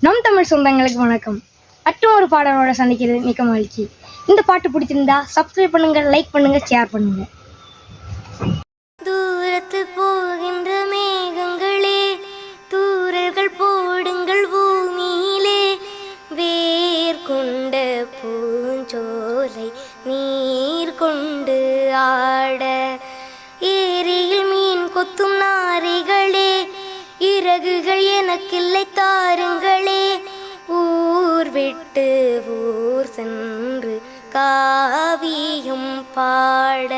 நம் தமிழ் சொந்தங்களுக்கு வணக்கம். மற்றும் ஒரு பாடலோட சந்திக்கிறது மிக்க மகிழ்ச்சி. இந்த பாட்டு பிடிச்சிருந்தா சப்ஸ்கிரைப் பண்ணுங்க, லைக் பண்ணுங்க, ஷேர் பண்ணுங்க. தூரத்து போகின்ற மேகங்களே, தூரல்கள் போடுங்கள் பூமியிலே, வேர் கொண்ட பூஞ்சோலை நீர் கொண்டு ஆட, ஏரியில் மீன் கொத்தும் நாரிகளே, இறகுகள் எனக்கில்லை தாருங்களே, ஊர் விட்டு ஊர் சென்று காவியம் பாட,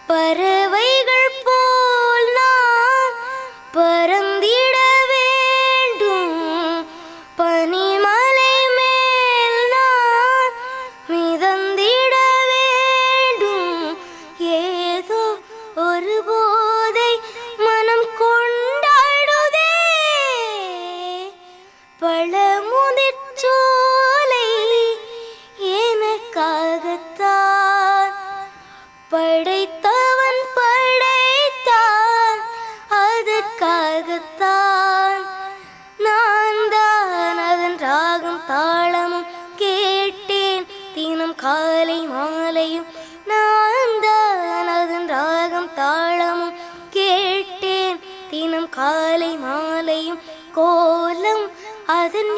பறவைகள் போல் நான் பறந்திட வேண்டும், பனிமலை மேல் நான் மிதந்திட வேண்டும், ஏதோ ஒரு போதை மனம் கொண்டாடுதே, பழமுதிர்ச்சோலை எனக்காகத்தான் படைத்தவன் படைத்தான், அதற்காகத்தான் நான் தான் அதன் ராகம் தாளமும் கேட்டேன் தினம் காலை மாலையும், நான் தான் அதன் ராகம் தாளமும் கேட்டேன் தினம் காலை மாலையும், கோலம் அதன்